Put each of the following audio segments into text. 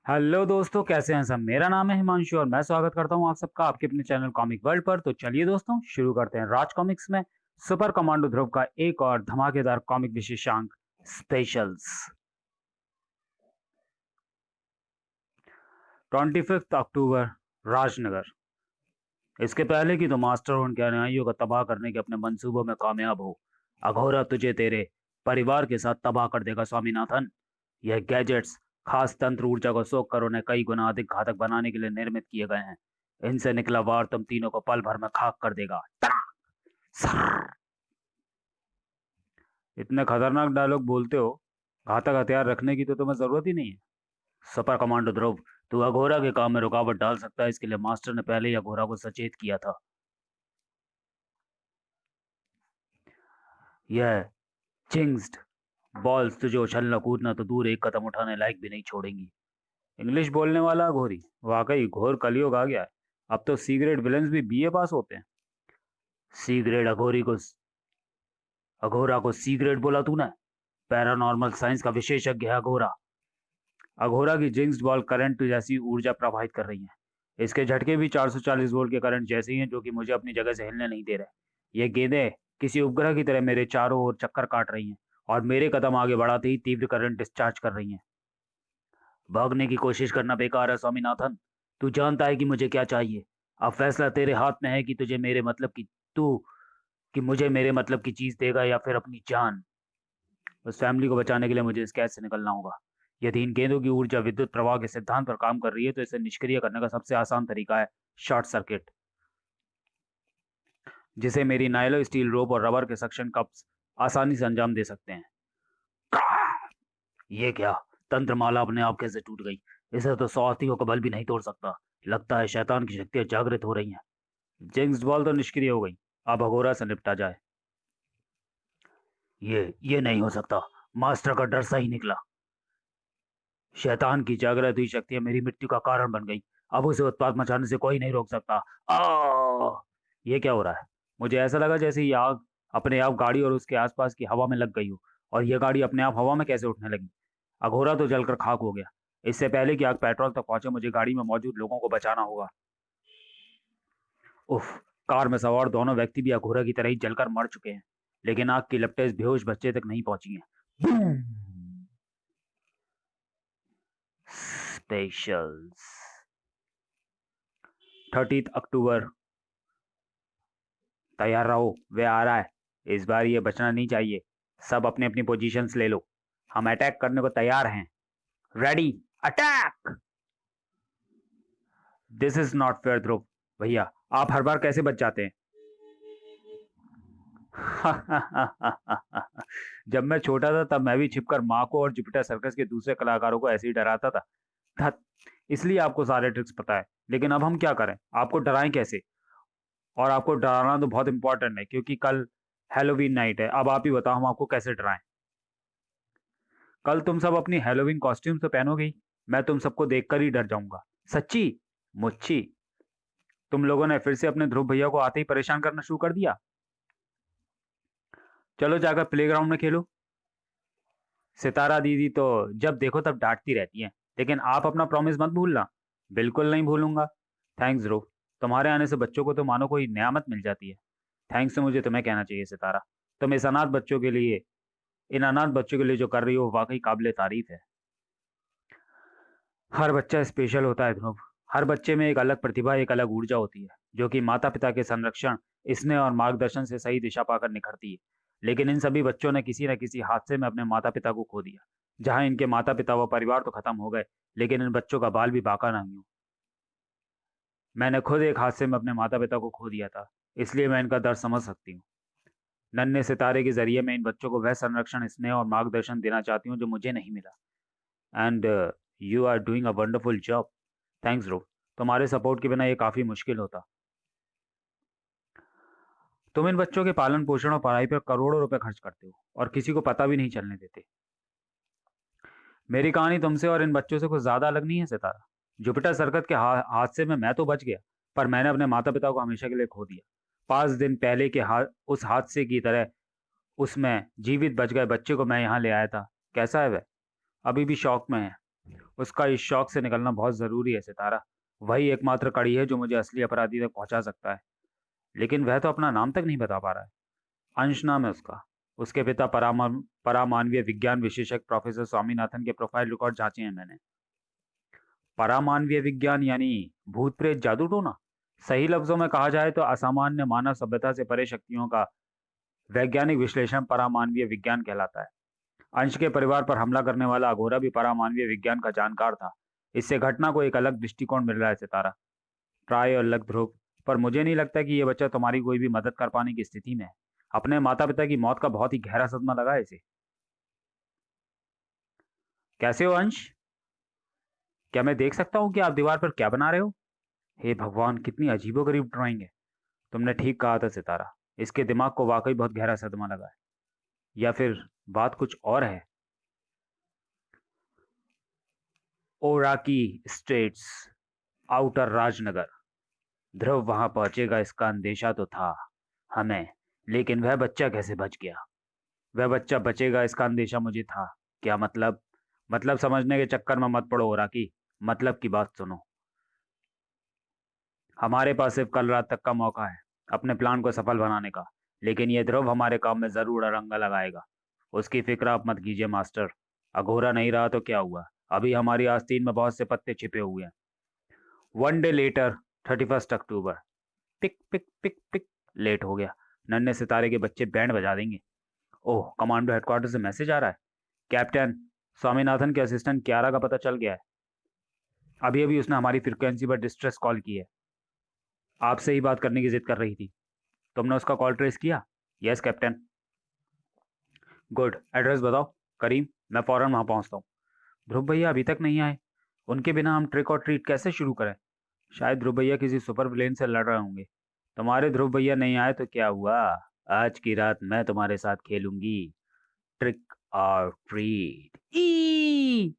Hello दोस्तों, कैसे हैं सब। मेरा नाम है हिमांशु और मैं स्वागत करता हूं आप सबका आपके अपने चैनल कॉमिक वर्ल्ड पर। तो चलिए दोस्तों, शुरू करते हैं राज कॉमिक्स में सुपर कमांडो ध्रुव का एक और धमाकेदार कॉमिक विशेषांक स्पेशल्स। 25 अक्टूबर, राजनगर। इसके पहले कि तो मास्टर उनके अनुयायियों को तबाह करने के अपने मंसूबों में कामयाब हो, अघोरा तुझे तेरे परिवार के साथ तबाह कर देगा स्वामीनाथन। यह गैजेट्स खास तंत्र ऊर्जा को सोख कर उन्हें कई गुना अधिक घातक बनाने के लिए निर्मित किए गए हैं। इनसे निकला वार तुम तीनों को पल भर में खाक कर देगा। सर, इतने खतरनाक डायलॉग बोलते हो, घातक हथियार रखने की तो तुम्हें जरूरत ही नहीं है। सुपर कमांडो ध्रुव, तू अघोरा के काम में रुकावट डाल सकता है, इसके लिए मास्टर ने पहले ही अघोरा को सचेत किया था। यह चिंग्स्ड बॉल्स तुझे उछलना कूदना तो दूर एक कदम उठाने लायक भी नहीं छोड़ेंगी। इंग्लिश बोलने वाला घोरी, वाकई घोर कलयुग आ गया है। अब तो सी ग्रेड विलेंस भी बीए पास होते हैं। सी ग्रेड अघोरा को सी ग्रेड बोला तूने। पैरानॉर्मल साइंस का विशेषज्ञ है अघोरा। अघोरा की जिंक्स बॉल करंट जैसी ऊर्जा प्रवाहित कर रही है। इसके झटके भी 440 वोल्ट के करंट जैसे ही हैं, जो कि मुझे अपनी जगह से हिलने नहीं दे रहे। ये गेंदें किसी उपग्रह की तरह मेरे चारों ओर चक्कर काट रही हैं और मेरे कदम आगे बढ़ाते ही तीव्र करंट डिस्चार्ज कर रही हैं। भागने की कोशिश करना बेकार है स्वामीनाथन। तू जानता है कि मुझे क्या चाहिए। अब फैसला तेरे हाथ में है कि तू कि मुझे मेरे मतलब की चीज देगा या फिर अपनी जान। उस फैमिली को बचाने के लिए मुझे इस कैद से निकलना होगा। यदि इन गेंदों की ऊर्जा विद्युत प्रवाह के सिद्धांत पर काम कर रही है तो इसे निष्क्रिय करने का सबसे आसान तरीका है शॉर्ट सर्किट, जिसे मेरी नायलो स्टील रोप और रबर के सक्शन कप्स आसानी से अंजाम दे सकते हैं। ये क्या, तंत्रमाला अपने आप कैसे टूट गई। इसे तो 100 हाथियों का बल भी नहीं तोड़ सकता। लगता है शैतान की शक्तियां जागृत हो रही हैं। जिंक्स बॉल तो निष्क्रिय हो गई। अब अघोरा से निपटा जाए। ये नहीं हो सकता। मास्टर का डर सही निकला। शैतान की जागृत हुई शक्तियां मेरी मृत्यु का कारण बन गई। अब उसे उत्पात मचाने से कोई नहीं रोक सकता। आ ये क्या हो रहा है। मुझे ऐसा लगा जैसे ये आग अपने आप गाड़ी और उसके आसपास की हवा में लग गई हो। और यह गाड़ी अपने आप हवा में कैसे उठने लगी। अघोरा तो जलकर खाक हो गया। इससे पहले कि आग पेट्रोल तक पहुंचे, मुझे गाड़ी में मौजूद लोगों को बचाना होगा। उफ, कार में सवार दोनों व्यक्ति भी अघोरा की तरह ही जलकर मर चुके हैं, लेकिन आग की लपटें इस बेहोश बच्चे तक नहीं पहुंची हैं। बूम! स्पेशल्स 30 अक्टूबर, तैयार रहो, वे आ रहा है। इस बार ये बचना नहीं चाहिए। सब अपनी अपनी पोजीशंस ले लो। हम अटैक करने को तैयार हैं। Ready, attack. This is not fair Dhruv. भैया, आप हर बार कैसे बच जाते हैं। जब मैं छोटा था तब मैं भी छिपकर माँ को और जुपिटर सर्कस के दूसरे कलाकारों को ऐसे ही डराता था। धत, इसलिए आपको सारे ट्रिक्स पता है। लेकिन अब हम क्या करें, आपको डराएं कैसे। और आपको डराना तो बहुत इंपॉर्टेंट है क्योंकि कल हैलोवीन नाइट है। अब आप ही बताओ हम आपको कैसे डराएं। कल तुम सब अपनी हैलोवीन कॉस्ट्यूम तो पहनोगे ही। मैं तुम सबको देखकर ही डर जाऊंगा। सच्ची मुच्ची, तुम लोगों ने फिर से अपने ध्रुव भैया को आते ही परेशान करना शुरू कर दिया। चलो जाकर प्लेग्राउंड में खेलो। सितारा दीदी तो जब देखो तब डांटती रहती हैं, लेकिन आप अपना प्रॉमिस मत भूलना। बिल्कुल नहीं भूलूंगा। थैंक्स ध्रुव, तुम्हारे आने से बच्चों को तो मानो कोई नियामत मिल जाती है। थैंक्स से मुझे तुम्हें कहना चाहिए सितारा। तुम इस अनाथ बच्चों के लिए इन अनाथ बच्चों के लिए जो कर रही हो वाकई काबिले तारीफ है। हर बच्चा स्पेशल होता है ध्रुव। हर बच्चे में एक अलग प्रतिभा, एक अलग ऊर्जा होती है, जो कि माता पिता के संरक्षण, स्नेह और मार्गदर्शन से सही दिशा पाकर निखरती है। लेकिन इन सभी बच्चों ने किसी न किसी हादसे में अपने माता पिता को खो दिया। जहां इनके माता पिता व परिवार तो खत्म हो गए, लेकिन इन बच्चों का बाल भी बाका नहीं हो। मैंने खुद एक हादसे में अपने माता पिता को खो दिया था, इसलिए मैं इनका दर्द समझ सकती हूँ। नन्हे सितारे के जरिए मैं इन बच्चों को वह संरक्षण, स्नेह और मार्गदर्शन देना चाहती हूँ जो मुझे नहीं मिला। And you are doing a wonderful job. Thanks Dhruv, तुम्हारे सपोर्ट के बिना ये काफी मुश्किल होता। तुम इन बच्चों के पालन पोषण और पढ़ाई पर करोड़ों रुपए खर्च करते हो और किसी को पता भी नहीं चलने देते। मेरी कहानी तुमसे और इन बच्चों से कुछ ज्यादा अलग नहीं है सितारा। जुपिटर सर्कस के हादसे में मैं तो बच गया, पर मैंने अपने माता पिता को हमेशा के लिए खो दिया। 5 दिन पहले के उस हादसे की तरह उसमें जीवित बच गए बच्चे को मैं यहाँ ले आया था। कैसा है वह। अभी भी शौक में है। उसका इस शौक से निकलना बहुत जरूरी है सितारा। वही एकमात्र कड़ी है जो मुझे असली अपराधी तक पहुंचा सकता है। लेकिन वह तो अपना नाम तक नहीं बता पा रहा है। अंश नाम है उसका। उसके पिता परामानवीय विज्ञान विशेषज्ञ प्रोफेसर स्वामीनाथन के प्रोफाइल रिकॉर्ड जांचे हैं मैंने। परामानवीय विज्ञान यानी भूत प्रेत जादू टोना। सही लफ्जों में कहा जाए तो असामान्य मानव सभ्यता से परे शक्तियों का वैज्ञानिक विश्लेषण परामानवीय विज्ञान कहलाता है। अंश के परिवार पर हमला करने वाला अघोरा भी परामानवीय विज्ञान का जानकार था। इससे घटना को एक अलग दृष्टिकोण मिल रहा है सितारा। ट्राई और लग ध्रुव। पर मुझे नहीं लगता कि यह बच्चा तुम्हारी कोई भी मदद कर पाने की स्थिति में है। अपने माता पिता की मौत का बहुत ही गहरा सदमा लगा है इसे। कैसे हो अंश? क्या मैं देख सकता हूँ कि आप दीवार पर क्या बना रहे हो? हे भगवान, कितनी अजीबोगरीब ड्राइंग है। तुमने ठीक कहा था सितारा। इसके दिमाग को वाकई बहुत गहरा सदमा लगा है। या फिर बात कुछ और है। ओराकी स्टेट्स, आउटर राजनगर। ध्रुव वहां पहुंचेगा इसका अंदेशा तो था हमें। लेकिन वह बच्चा कैसे बच गया? वह बच्चा बचेगा इसका अंदेशा मुझे था। क्या मतलब? मतलब समझने के चक्कर में मत पड़ो ओराकी। मतलब की बात सुनो। हमारे पास सिर्फ कल रात तक का मौका है अपने प्लान को सफल बनाने का। लेकिन यह ध्रुव हमारे काम में जरूर अड़ंगा लगाएगा। उसकी फिक्र आप मत कीजिए मास्टर। अघोरा नहीं रहा तो क्या हुआ? अभी हमारी आस्तीन में बहुत से पत्ते छिपे हुए हैं। One day later, 31 October. Pick pick pick pick. Late हो गया। नन्हे सितारे के बच्चे बैंड बजा देंगे। ओह, कमांडो हेडक्वार्टर से मैसेज आ रहा है। कैप्टन, स्वामीनाथन के असिस्टेंट क्यारा का पता चल गया है। अभी अभी उसने हमारी फ्रिक्वेंसी पर डिस्ट्रेस कॉल की है। आपसे ही बात करने की जिद कर रही थी। तुमने उसका कॉल ट्रेस किया? Yes captain. गुड। एड्रेस बताओ। करीम, मैं फौरन वहां पहुंचता हूँ। ध्रुव भैया अभी तक नहीं आए। उनके बिना हम ट्रिक और ट्रीट कैसे शुरू करें? शायद ध्रुव भैया किसी सुपर विलेन से लड़ रहे होंगे। तुम्हारे ध्रुव भैया नहीं आए तो क्या हुआ? आज की रात मैं तुम्हारे साथ खेलूंगी। ट्रिक और ट्रीट। ई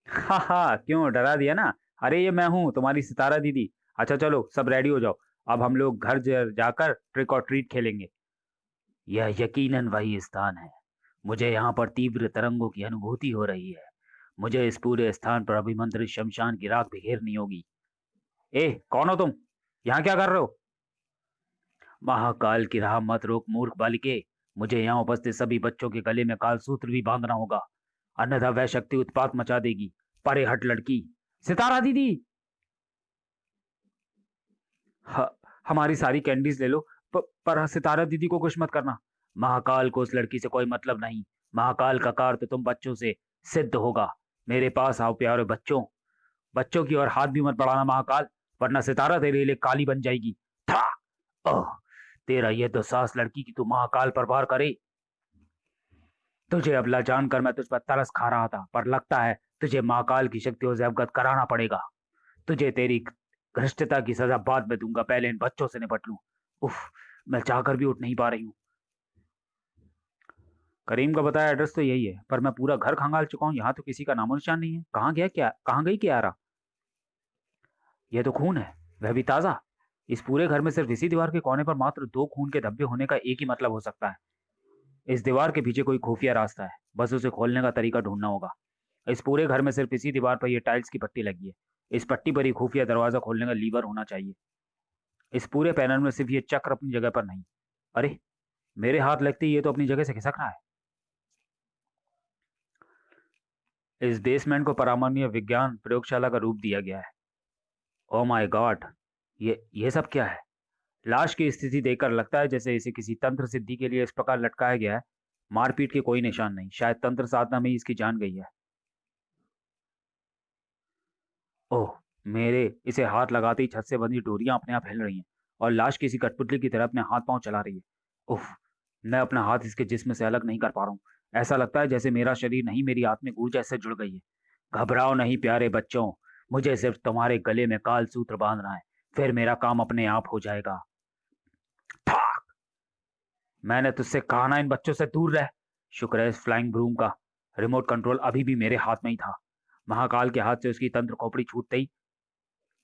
हा हा, क्यों डरा दिया ना? अरे ये मैं हूँ, तुम्हारी सितारा दीदी। अच्छा चलो, सब रेडी हो जाओ। अब हम लोग घर जाकर ट्रिक और ट्रीट खेलेंगे। यह यकीनन वही स्थान है। मुझे यहाँ पर तीव्र तरंगों की अनुभूति हो रही है। मुझे इस पूरे स्थान पर अभिमंत्रित शमशान की राख बिखेरनी होगी। ए, कौन हो तुम? यहाँ क्या कर रहे हो? महाकाल की राह मत रोक मूर्ख बालिके। मुझे यहाँ उपस्थित सभी बच्चों के गले में काल सूत्र भी बांधना होगा। अन्यथा वह शक्ति उत्पात मचा देगी। परे हट लड़की। सितारा दीदी। ह, हमारी सारी कैंडीज ले लो। पर सितारा दीदी को कुछ मत करना। महाकाल को उस लड़की से कोई मतलब नहीं। महाकाल का कार्य तो तुम बच्चों से सिद्ध होगा। मेरे पास आओ प्यारे बच्चों। बच्चों की ओर हाथ भी मत बढ़ाना महाकाल, वरना सितारा तेरे लिए काली बन जाएगी। था। ओह, तेरा ये तो सास लड़की की तू महाकाल पर वार करे। तुझे अबला जानकर मैं तुझ पर तरस खा रहा था, पर लगता है तुझे महाकाल की शक्तियों से अवगत कराना पड़ेगा। तुझे तेरी घृष्टता की सजा बाद में दूंगा, पहले इन बच्चों से निपट लूं। उफ, मैं चाहकर भी उठ नहीं पा रही हूँ। करीम का बताया एड्रेस तो यही है, पर मैं पूरा घर खंगाल चुका हूँ। यहाँ तो किसी का नामो निशान नहीं है। कहाँ गया क्या? कहाँ गई क्या? यह तो खून है, वह भी ताजा। इस पूरे घर में सिर्फ इसी दीवार के कोने पर मात्र दो खून के धब्बे होने का एक ही मतलब हो सकता है। इस दीवार के पीछे कोई खुफिया रास्ता है, बस उसे खोलने का तरीका ढूंढना होगा। इस पूरे घर में सिर्फ इसी दीवार पर यह टाइल्स की पट्टी लगी है। इस पट्टी पर ही खुफिया दरवाजा खोलने का लीवर होना चाहिए। इस पूरे पैनल में सिर्फ ये चक्र अपनी जगह पर नहीं। अरे, मेरे हाथ लगते ही ये तो अपनी जगह से खिसक रहा है। इस बेसमेंट को परमाणु विज्ञान प्रयोगशाला का रूप दिया गया है। ओ माय गॉड, ये सब क्या है? लाश की स्थिति देखकर लगता है जैसे इसे किसी तंत्र सिद्धि के लिए इस प्रकार लटकाया गया है। मारपीट के कोई निशान नहीं, शायद तंत्र साधना में ही इसकी जान गई है। ओह, मेरे इसे हाथ लगाते ही छत से बंधी डोरियां अपने आप हिल रही हैं और लाश किसी कठपुतली की तरह अपने हाथ पांव चला रही है। उफ, मैं अपना हाथ इसके जिस्म से अलग नहीं कर पा रहा हूँ। ऐसा लगता है जैसे मेरा शरीर नहीं, मेरी आत्मिक ऊर्जा इससे जुड़ गई है। घबराओ नहीं प्यारे बच्चों, मुझे सिर्फ तुम्हारे गले में काल सूत्र बांधना है, फिर मेरा काम अपने आप हो जाएगा। मैंने तुझसे कहा ना इन बच्चों से दूर रह। शुक्र है इस फ्लाइंग ब्रूम का रिमोट कंट्रोल अभी भी मेरे हाथ में ही था। महाकाल के हाथ से उसकी तंत्र खोपड़ी छूटते ही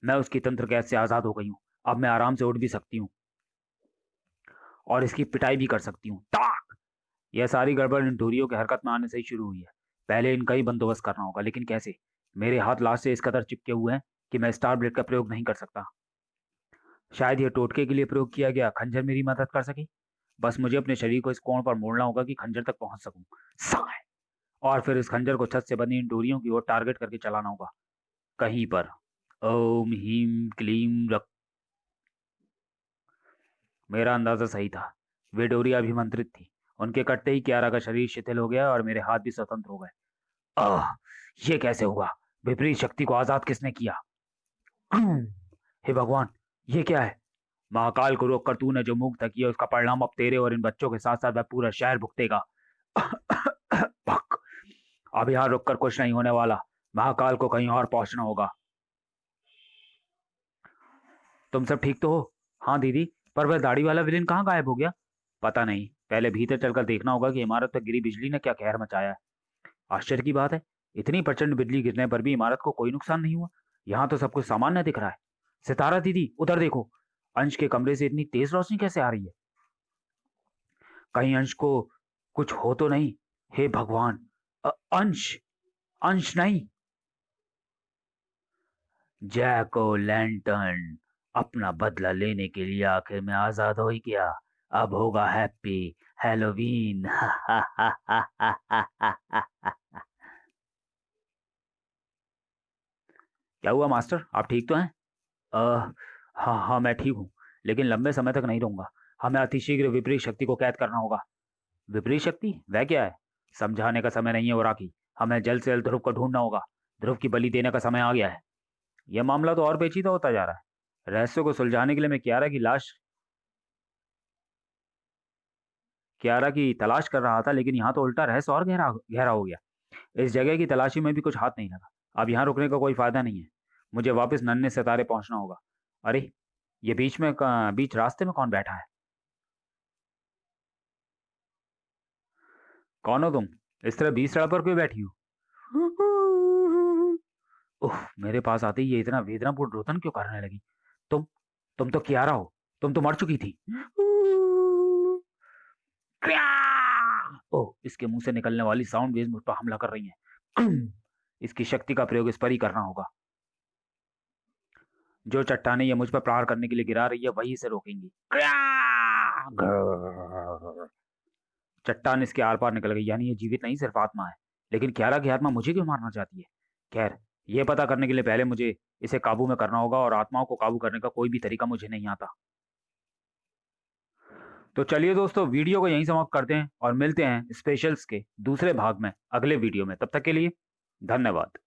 मैं उसकी तंत्र कैद से आजाद हो गई हूँ। अब मैं आराम से उठ भी सकती हूँ और इसकी पिटाई भी कर सकती हूँ। टाक! यह सारी गड़बड़ इन डोरियों के हरकत में आने से ही शुरू हुई है। पहले इनका ही बंदोबस्त करना होगा, लेकिन कैसे? मेरे हाथ लाश से इस कदर चिपके हुए हैं कि मैं स्टार ब्लेड का प्रयोग नहीं कर सकता। शायद यह टोटके के लिए प्रयोग किया गया खंजर मेरी मदद कर सके। बस मुझे अपने शरीर को इस कोण पर मोड़ना होगा कि खंजर तक पहुंच सकूं। साय! और फिर इस खंजर को छत से बनी इन डोरियों की ओर टारगेट करके चलाना होगा, कहीं पर। ओम हीम क्लीम रक। मेरा अंदाजा सही था। वे डोरियां अभिमंत्रित थी। उनके कटते ही कियारा का शरीर शिथिल हो गया और मेरे हाथ भी स्वतंत्र हो गए। आह! ये कैसे हुआ? विपरीत शक्ति को आजाद किसने किया? हे भगवान! ये क्या है? महाकाल को रोककर तूने जो मूर्खता की है उसका परिणाम अब तेरे और इन बच्चों के साथ साथ वह पूरा शहर भुगतेगा। भक! अब यहाँ रुककर कुछ नहीं होने वाला। महाकाल को कहीं और पहुंचना होगा। तुम सब ठीक तो हो? हाँ दीदी, पर वह दाढ़ी वाला विलेन कहाँ गायब हो गया? पता नहीं। पहले भीतर चलकर देखना होगा कि इमारत पर गिरी बिजली ने क्या कहर मचाया है। आश्चर्य की बात है, इतनी प्रचंड बिजली गिरने पर भी इमारत को कोई नुकसान नहीं हुआ। यहाँ तो सब कुछ सामान्य दिख रहा है। सितारा दीदी, उधर देखो। अंश के कमरे से इतनी तेज रोशनी कैसे आ रही है? कहीं अंश को कुछ हो तो नहीं? हे भगवान! अंश! अंश नहीं! जैक ओ लैंटर्न अपना बदला लेने के लिए आखिर में आजाद हो ही गया। अब होगा हैप्पी हैलोवीन। क्या हुआ मास्टर, आप ठीक तो हैं? अ, हाँ हाँ, मैं ठीक हूँ, लेकिन लंबे समय तक नहीं रहूंगा। हमें अतिशीघ्र विपरीत शक्ति को कैद करना होगा। विपरीत शक्ति? वह क्या है? समझाने का समय नहीं है ओराकी। हमें जल्द से जल्द ध्रुव को ढूंढना होगा। ध्रुव की बलि देने का समय आ गया है। यह मामला तो और पेचीदा होता जा रहा है। रहस्य को सुलझाने के लिए मैं कियारा की तलाश कर रहा था, लेकिन यहाँ तो उल्टा रहस्य और गहरा गहरा हो गया। इस जगह की तलाशी में भी कुछ हाथ नहीं लगा। अब यहाँ रुकने का कोई फायदा नहीं है। मुझे वापस नन्हे सितारे पहुंचना होगा। अरे, ये बीच रास्ते में कौन बैठा है? कौन हो तुम? इस तरह बीच सड़क पर क्यों बैठी हो? ओह! मेरे पास आते ही ये इतना वेदनापूर्ण रोदन क्यों करने लगी? तुम तुम तो कियारा हो। तुम तो मर चुकी थी। क्र्या! ओह! इसके मुंह से निकलने वाली साउंड वेव्स मुझ पर हमला कर रही हैं। इसकी शक्ति का प्रयोग इस पर ही करना होगा। जो चट्टानें ये मुझ पर प्रहार करने के लिए गिरा रही है वही इसे रोकेंगी। क्र्या! ग्रर! चट्टान इसके आर पार निकल गई, यानी ये जीवित नहीं, सिर्फ आत्मा है। लेकिन क्यारा की आत्मा मुझे क्यों मारना चाहती है? खैर, ये पता करने के लिए पहले मुझे इसे काबू में करना होगा, और आत्माओं को काबू करने का कोई भी तरीका मुझे नहीं आता। तो चलिए दोस्तों, वीडियो को यहीं समाप्त करते हैं और मिलते हैं स्पेशल्स के दूसरे भाग में अगले वीडियो में। तब तक के लिए धन्यवाद।